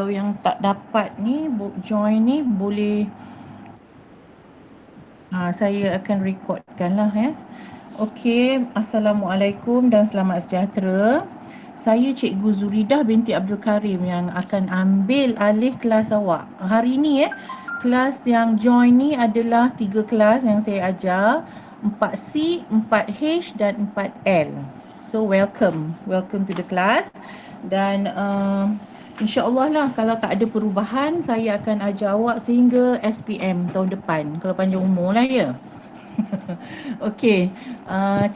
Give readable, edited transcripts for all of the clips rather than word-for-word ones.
Kalau yang tak dapat ni join ni boleh saya akan recordkan lah ya. Okey, Assalamualaikum dan selamat sejahtera. Saya Cikgu Zuridah binti Abdul Karim yang akan ambil alih kelas awak. Hari ni kelas yang join ni adalah 3 kelas yang saya ajar, 4C, 4H dan 4L. So welcome to the class. Dan InsyaAllah lah kalau tak ada perubahan saya akan ajar awak sehingga SPM tahun depan kalau panjang umur lah ya. Okey,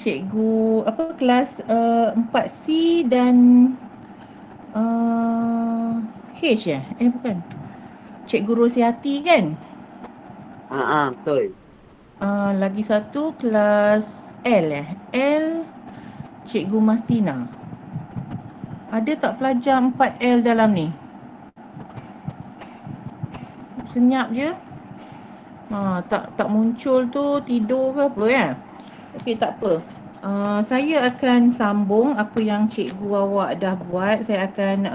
cikgu apa kelas 4C dan H bukan. Cikgu Rosiati kan? Betul. Lagi satu kelas L L Cikgu Mastina. Ada tak pelajar 4L dalam ni? Senyap je. Tak muncul tu, tidur ke apa ya? Okey, tak apa. Saya akan sambung apa yang cikgu awak dah buat. Saya akan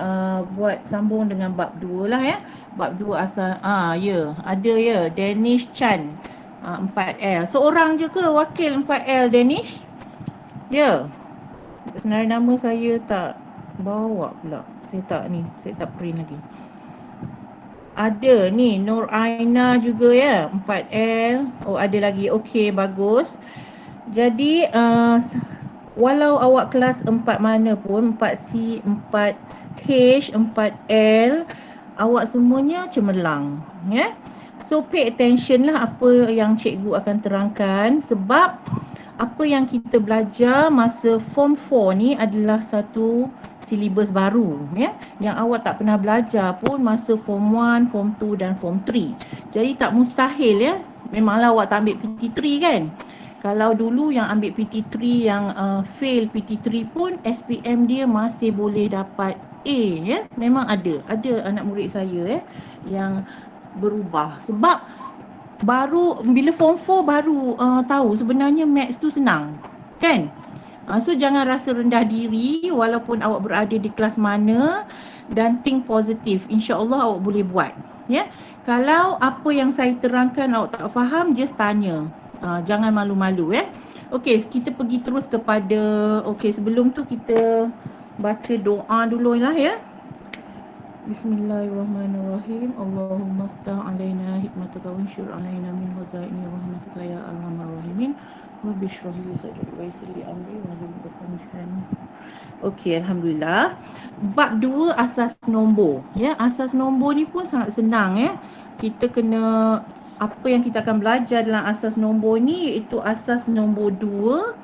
buat sambung dengan bab 2 lah ya. Bab 2 asal ya, ada ya Danish Chan 4L. Seorang je ke wakil 4L Danish? Ya. Sebenarnya nama saya tak bawa pula. Saya tak print lagi. Ada ni Nur Aina juga ya 4L. Oh ada lagi. Okey, bagus. Jadi walau awak kelas 4 mana pun, 4C, 4H, 4L, awak semuanya cemerlang ya. So pay attention lah apa yang cikgu akan terangkan, sebab apa yang kita belajar masa form 4 ni adalah satu silibus baru ya, yang awak tak pernah belajar pun masa form 1, form 2 dan form 3. Jadi tak mustahil ya. Memanglah awak tak ambil PT3 kan. Kalau dulu yang ambil PT3 yang fail PT3 pun SPM dia masih boleh dapat A ya. Memang ada anak murid saya yang berubah sebab baru bila form 4 baru tahu sebenarnya maths tu senang kan. So jangan rasa rendah diri walaupun awak berada di kelas mana, dan think positif. InsyaAllah awak boleh buat ya. Kalau apa yang saya terangkan awak tak faham, just tanya. Jangan malu-malu ya. Okey, kita pergi terus kepada sebelum tu kita baca doa dulu lah ya. Bismillahirrahmanirrahim. Allahumma aftah alaina hikmataka wa anshur alaina min khazaini rahmatika ya arhamar rahimin. Rabbi shrah li sadri wa yassir li amri wahlul 'uqdatam min lisani. Okey, alhamdulillah. Bab 2 asas nombor ya. Asas nombor ni pun sangat senang ya. Kita kena apa yang kita akan belajar dalam asas nombor ni iaitu asas nombor 2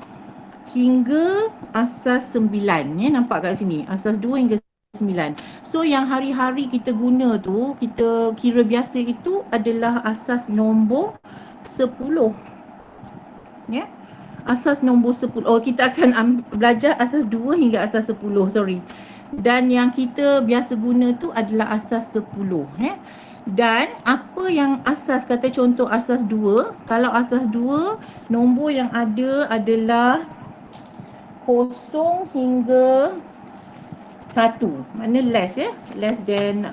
hingga asas 9 ya. Nampak kat sini asas 2 hingga 9. So yang hari-hari kita guna tu, kita kira biasa itu adalah asas nombor 10 ya. Asas nombor 10. Kita akan belajar asas 2 hingga asas 10, sorry. Dan yang kita biasa guna tu adalah asas 10 ya. Dan apa yang asas, kata contoh asas 2, kalau asas 2 nombor yang ada adalah 0 hingga 1, mana less ya, less than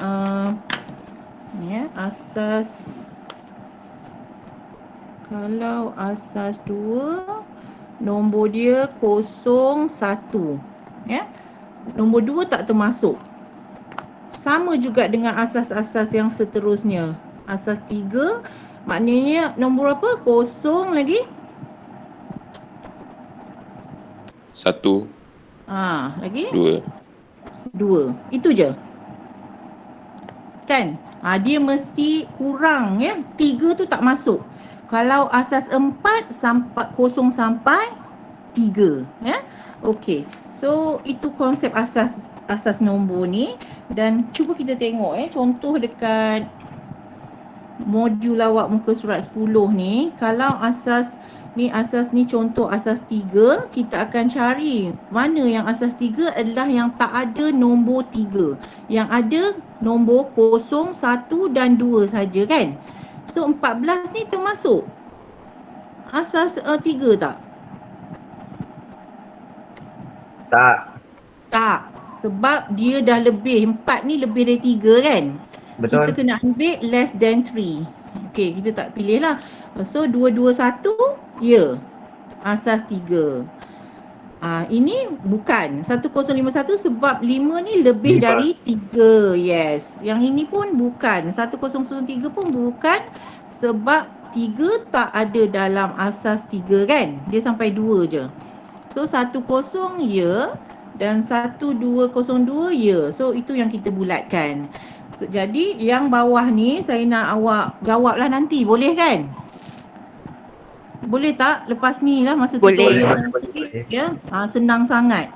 asas, kalau asas 2 nombor dia 0, 1 ya. Nombor 2 tak termasuk. Sama juga dengan asas-asas yang seterusnya. Asas 3 maknanya nombor apa? 0 lagi 1 lagi 2. Itu je kan. Dia mesti kurang ya. 3 tu tak masuk. Kalau asas 4 sampai 0 sampai 3 ya. Okey. So itu konsep asas nombor ni. Dan cuba kita tengok contoh dekat modul awak muka surat 10 ni. Kalau asas ni contoh asas 3, kita akan cari mana yang asas 3 adalah yang tak ada nombor 3. Yang ada nombor 0, 1 dan 2 saja kan. So 14 ni termasuk asas 3 tak? Tak. Tak. Sebab dia dah lebih, 4 ni lebih dari 3 kan. Betul. Kita kena ambil less than 3. Okey, kita tak pilih lah. So 221 ya, asas 3. Ini bukan 1051 sebab 5 ni lebih 5. dari 3. Yes. Yang ini pun bukan. 1003 pun bukan sebab 3 tak ada dalam asas 3 kan. Dia sampai 2 je. So 10 ya dan 1202 ya. So itu yang kita bulatkan. Jadi yang bawah ni saya nak awak jawablah nanti. Boleh kan? Boleh tak lepas ni lah masa Boleh. tutorial nanti, ya? Senang sangat.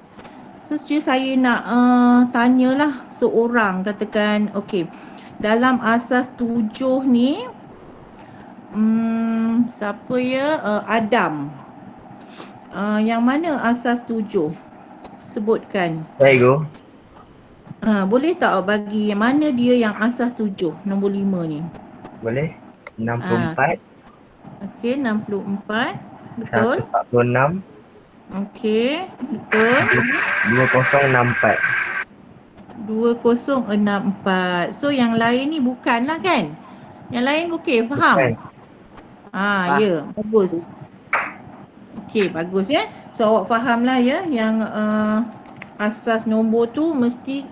So saya nak tanyalah seorang, katakan okey. Dalam asas 7 ni siapa ya? Adam. Yang mana asas 7? Sebutkan. Saya go. Boleh tak awak bagi yang mana dia yang asas 7, nombor 5 ni? Boleh. 64. Okey, 64. Betul. 146. Okey, betul. 2064. 2064. So yang lain ni bukanlah kan? Yang lain okey, faham? Ya, bagus. Okey, bagus ya. So awak fahamlah ya yang asas nombor tu mesti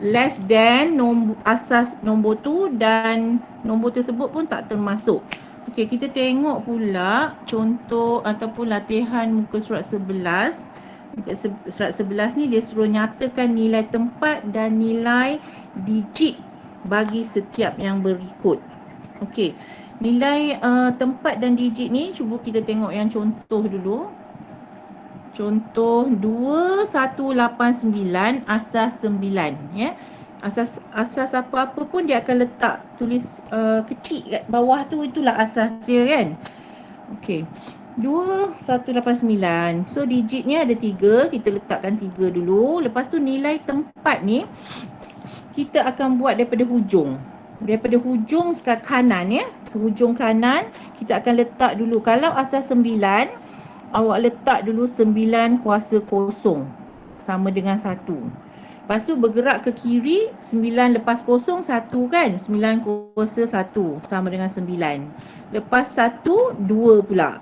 less than asas nombor tu dan nombor tersebut pun tak termasuk. Okey, kita tengok pula contoh ataupun latihan muka surat 11. Muka surat 11 ni dia suruh nyatakan nilai tempat dan nilai digit bagi setiap yang berikut. Okey, nilai tempat dan digit ni cuba kita tengok yang contoh dulu. Contoh 2189 asas 9 ya. Asas apa-apa pun dia akan letak tulis kecil kat bawah tu, itulah asas dia kan. Okey. 2189. So digitnya ada 3, kita letakkan 3 dulu. Lepas tu nilai tempat ni kita akan buat daripada hujung. Daripada hujung sekat kanan ya. So, hujung kanan kita akan letak dulu. Kalau asas 9, awak letak dulu 9 kuasa kosong sama dengan 1. Lepas tu bergerak ke kiri, 9 lepas kosong 1 kan. 9 kuasa 1 sama dengan 9. Lepas 1, 2 pula.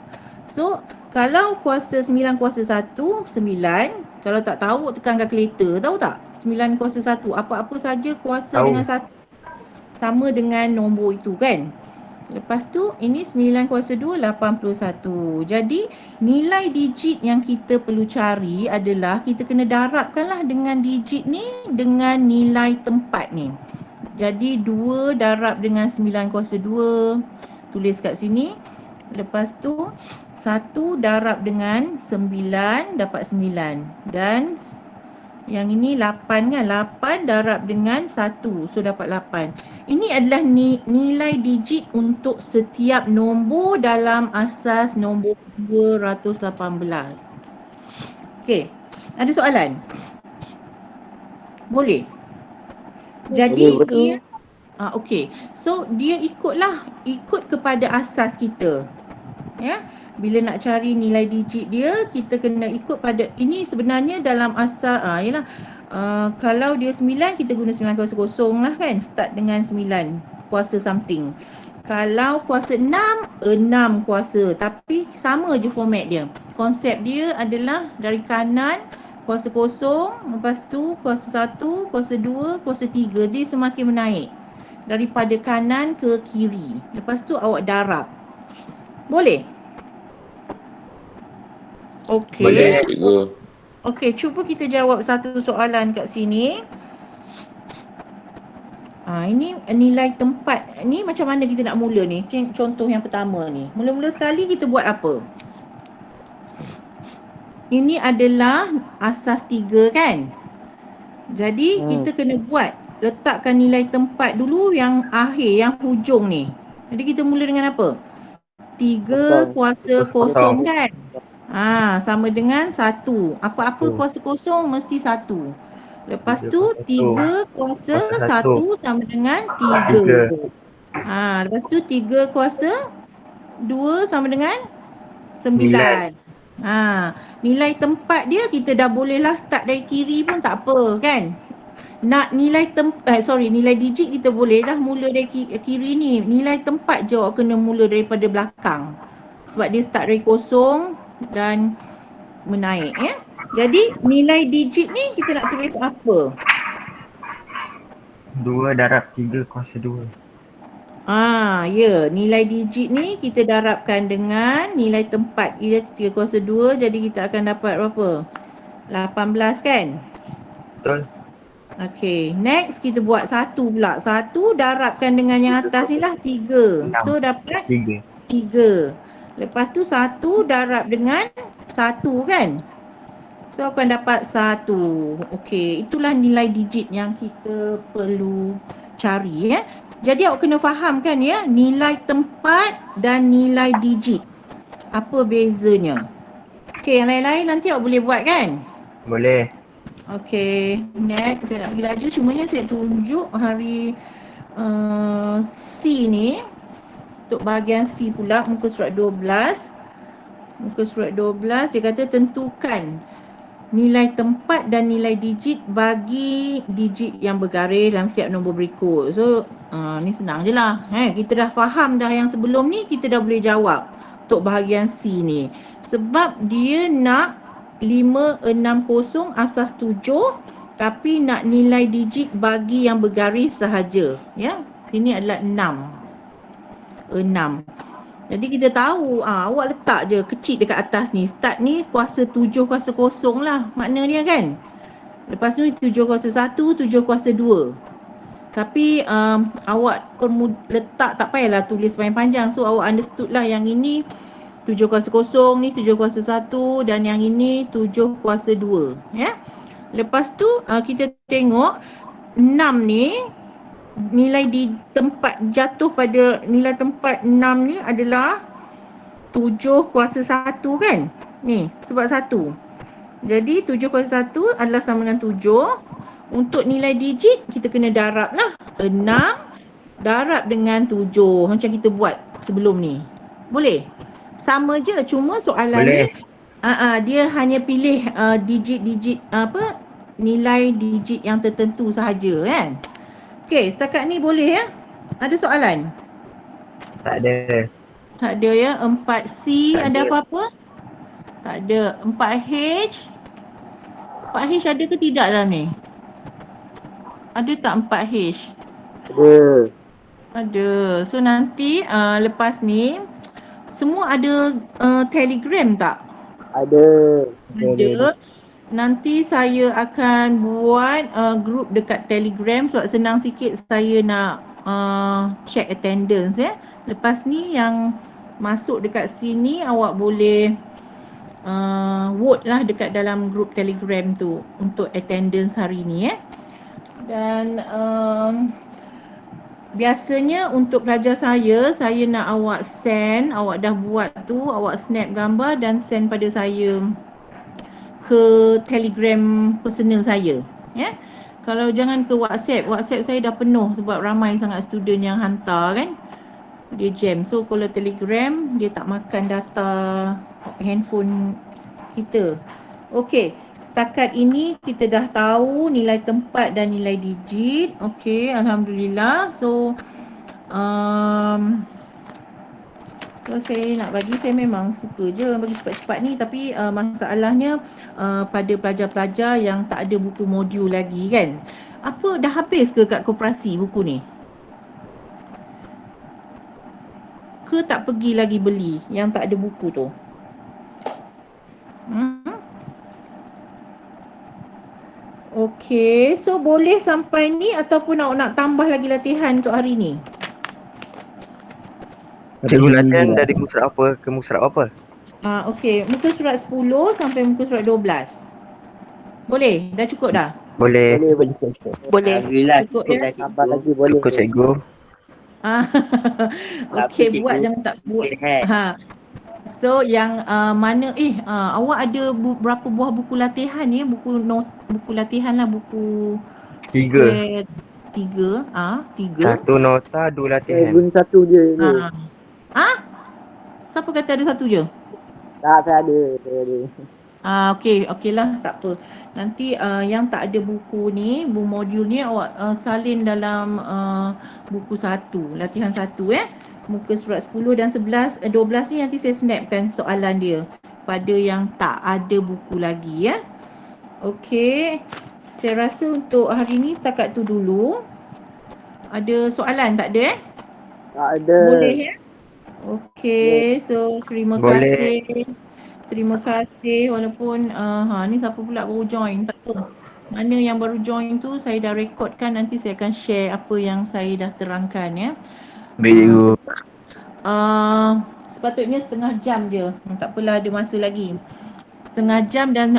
So kalau kuasa 9 kuasa 1, 9. Kalau tak tahu tekan kalkulator, tahu tak? 9 kuasa 1, apa-apa saja kuasa dengan 1 sama dengan nombor itu kan. Lepas tu ini 9 kuasa 2, 81. Jadi nilai digit yang kita perlu cari adalah kita kena darabkanlah dengan digit ni dengan nilai tempat ni. Jadi 2 darab dengan 9 kuasa 2, tulis kat sini. Lepas tu 1 darab dengan 9 dapat 9. Dan yang ini 8 kan, 8 darab dengan 1, so dapat 8. Ini adalah nilai digit untuk setiap nombor dalam asas nombor 218. Okey, ada soalan? Boleh? Jadi dia okey. So dia ikut kepada asas kita. Ya. Bila nak cari nilai digit dia, kita kena ikut pada ini sebenarnya dalam asas kalau dia 9, kita guna 9 kuasa kosong lah kan. Start dengan 9 kuasa something. Kalau kuasa 6, 6 kuasa. Tapi sama je format dia. Konsep dia adalah dari kanan kuasa kosong, lepas tu kuasa 1, kuasa 2, kuasa 3. Dia semakin menaik daripada kanan ke kiri. Lepas tu awak darab. Boleh? Okey. Boleh, cikgu. Okey, cuba kita jawab satu soalan kat sini. Ini nilai tempat. Ni macam mana kita nak mula ni? Contoh yang pertama ni. Mula-mula sekali kita buat apa? Ini adalah asas 3 kan? Jadi kita kena buat. Letakkan nilai tempat dulu yang akhir, yang hujung ni. Jadi kita mula dengan apa? 3 kuasa kosong kan? Sama dengan 1. Apa-apa kuasa kosong mesti 1. Lepas tu 3 kuasa 1 sama dengan 3. Lepas tu 3 kuasa 2 sama dengan 9. Nilai tempat dia kita dah bolehlah start dari kiri pun tak apa kan. Nak nilai nilai digit kita boleh dah mula dari kiri ni. Nilai tempat je awak kena mula daripada belakang. Sebab dia start dari kosong dan menaik ya. Jadi nilai digit ni kita nak tulis apa? 2 darab 3 kuasa 2. Ya, nilai digit ni kita darabkan dengan nilai tempat ia 3 kuasa 2, jadi kita akan dapat berapa? 18 kan? Betul. Okey, next kita buat 1 pula. 1 darabkan dengan yang atas ni lah 3. So dapat 3. Lepas tu 1 darab dengan 1 kan? So akan dapat 1. Okey, itulah nilai digit yang kita perlu cari ya. Jadi awak kena faham kan ya, nilai tempat dan nilai digit. Apa bezanya? Okey, yang lain-lain nanti awak boleh buat kan? Boleh. Okey, next saya nak pergi laju, cumanya saya tunjuk hari C ni. Untuk bahagian C pula, muka surat 12. Muka surat 12 dia kata tentukan nilai tempat dan nilai digit bagi digit yang bergaris dalam siap nombor berikut. So ni senang je lah. Kita dah faham dah yang sebelum ni, kita dah boleh jawab untuk bahagian C ni. Sebab dia nak 560 asas 7 tapi nak nilai digit bagi yang bergaris sahaja. Ya, sini adalah 6. Jadi kita tahu awak letak je kecil dekat atas ni. Start ni kuasa 7 kuasa 0 lah makna dia kan. Lepas tu 7 kuasa 1, 7 kuasa 2. Tapi awak letak tak payahlah tulis panjang-panjang. So awak understood lah yang ini 7 kuasa 0, ni 7 kuasa 1 dan yang ini 7 kuasa 2 ya. Lepas tu kita tengok 6 ni nilai di tempat jatuh pada nilai tempat 6 ni adalah 7 kuasa 1 kan. Ni sebab 1. Jadi 7 kuasa 1 adalah sama dengan 7. Untuk nilai digit kita kena darab lah. 6 darab dengan 7 macam kita buat sebelum ni. Boleh? Sama je, cuma soalan boleh. Ni dia hanya pilih digit-digit nilai digit yang tertentu sahaja kan. Okey, setakat ni boleh ya? Ada soalan? Tak ada. Tak ada ya. 4C Tak ada ada. apa-apa? Tak ada. 4H? 4H ada ke tidak dalam ni? Ada tak 4H? Ada. So nanti lepas ni semua ada Telegram tak? Ada. Ada. Nanti saya akan buat group dekat Telegram sebab senang sikit saya nak check attendance ya. Lepas ni yang masuk dekat sini awak boleh vote lah dekat dalam group Telegram tu untuk attendance hari ni ya. Dan biasanya untuk pelajar saya nak awak send, awak dah buat tu, awak snap gambar dan send pada saya ke Telegram personal saya ya. Kalau jangan ke WhatsApp saya dah penuh sebab ramai sangat student yang hantar kan. Dia jam. So kalau Telegram dia tak makan data handphone kita. Okey, setakat ini kita dah tahu nilai tempat dan nilai digit. Okey, alhamdulillah. So kalau saya nak bagi, saya memang suka je bagi cepat-cepat ni. Tapi masalahnya pada pelajar-pelajar yang tak ada buku modul lagi kan. Apa dah habis ke kat koperasi buku ni? Ke tak pergi lagi beli yang tak ada buku tu? Okey, so boleh sampai ni ataupun awak nak tambah lagi latihan untuk hari ni? Cikgu latihan dari muka surat apa ke muka surat apa? Okey, muka surat 10 sampai muka surat 12. Boleh? Dah cukup dah? Boleh. Boleh. Alhamdulillah. Cukup ya? Dah sabar lagi boleh. Cukup cikgu. Okey, Tapi, buat cikgu, jangan tak buat. boleh. So yang mana awak ada berapa buah buku latihan ni? Buku latihan lah, buku 3. square 3. 3. 1 nota, 2 latihan. Satu je ni. Siapa kata ada satu je? Tak, saya ada. Saya ada. Okey lah, tak apa. Nanti yang tak ada buku ni, buku modul ni awak salin dalam buku 1, latihan 1 muka surat 10 dan 11, 12 ni nanti saya snapkan soalan dia pada yang tak ada buku lagi ya. Okey. Saya rasa untuk hari ni setakat tu dulu. Ada soalan tak ada Tak ada. Boleh ya? Okey, so terima Boleh. kasih. Terima kasih walaupun ni siapa pula baru join, tak tahu. Mana yang baru join tu saya dah rekodkan, nanti saya akan share apa yang saya dah terangkan ya. Baik. Sepatutnya setengah jam je. Tak apalah, ada masa lagi. Setengah jam dan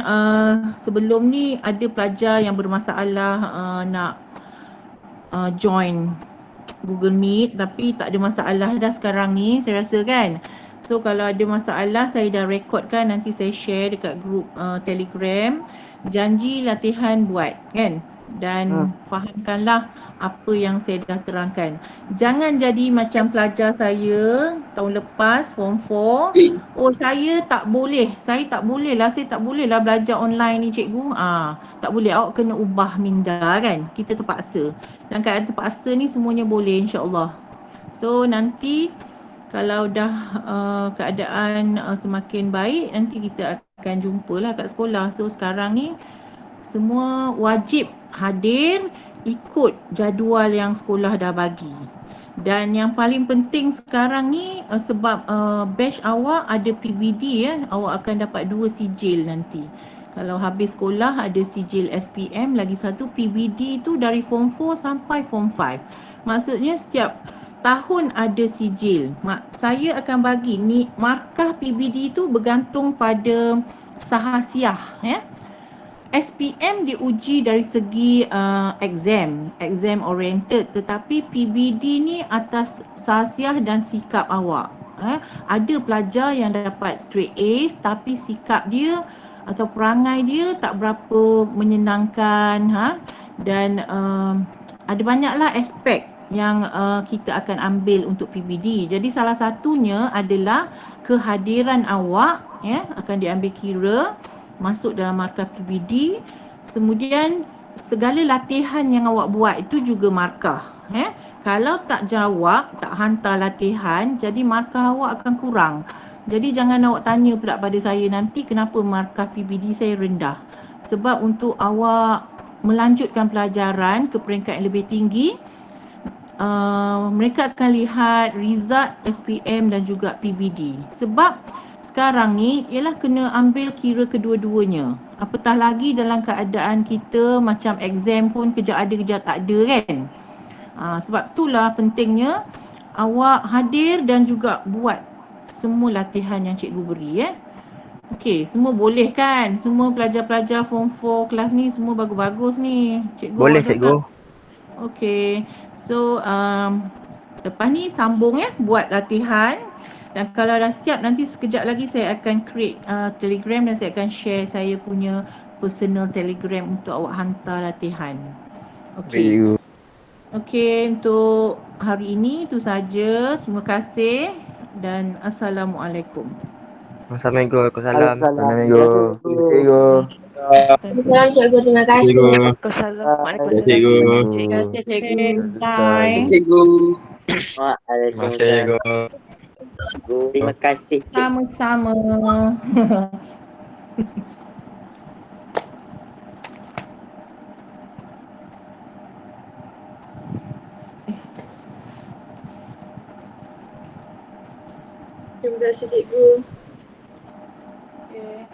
sebelum ni ada pelajar yang bermasalah nak join Google Meet tapi tak ada masalah dah sekarang ni saya rasa kan. So kalau ada masalah saya dah rekodkan, nanti saya share dekat grup Telegram. Janji latihan buat kan, dan fahamkanlah apa yang saya dah terangkan. Jangan jadi macam pelajar saya tahun lepas form 4. Saya tak boleh lah, saya tak boleh lah belajar online ni cikgu. Tak boleh, awak kena ubah minda kan. Kita terpaksa. Dan keadaan terpaksa ni semuanya boleh insya-Allah. So nanti kalau dah keadaan semakin baik, nanti kita akan jumpalah kat sekolah. So sekarang ni semua wajib hadir, ikut jadual yang sekolah dah bagi. Dan yang paling penting sekarang ni sebab batch awak ada PBD awak akan dapat 2 sijil nanti. Kalau habis sekolah ada sijil SPM, lagi satu PBD tu dari form 4 sampai form 5. Maksudnya setiap tahun ada sijil. Saya akan bagi ni markah PBD tu bergantung pada sahasiah ya. SPM diuji dari segi exam oriented, tetapi PBD ni atas sahasiah dan sikap awak. Ada pelajar yang dapat straight A's tapi sikap dia atau perangai dia tak berapa menyenangkan dan ada banyaklah aspek yang kita akan ambil untuk PBD. Jadi salah satunya adalah kehadiran awak akan diambil kira masuk dalam markah PBD. Kemudian segala latihan yang awak buat itu juga markah. Kalau tak jawab, tak hantar latihan, jadi markah awak akan kurang. Jadi jangan awak tanya pula pada saya nanti kenapa markah PBD saya rendah. Sebab untuk awak melanjutkan pelajaran ke peringkat yang lebih tinggi, mereka akan lihat result SPM dan juga PBD. Sebab sekarang ni ialah kena ambil kira kedua-duanya. Apatah lagi dalam keadaan kita macam exam pun kejap ada kejap tak ada kan. Sebab itulah pentingnya awak hadir dan juga buat semua latihan yang cikgu beri Okey, semua boleh kan? Semua pelajar-pelajar form 4 kelas ni semua bagus-bagus ni. Cikgu Boleh awak cikgu. Okey. So lepas ni sambung buat latihan. Dan kalau dah siap nanti sekejap lagi saya akan create Telegram dan saya akan share saya punya personal Telegram untuk awak hantar latihan. Okey. Okey, untuk hari ini itu saja. Terima kasih dan assalamualaikum. Assalamualaikum. Assalamualaikum. Cikgu. Salam cikgu, terima kasih. Waalaikumsalam. Cikgu. Bye. Cikgu. Waalaikumsalam. Terima kasih. Sama-sama. Terima kasih cikgu. Okay.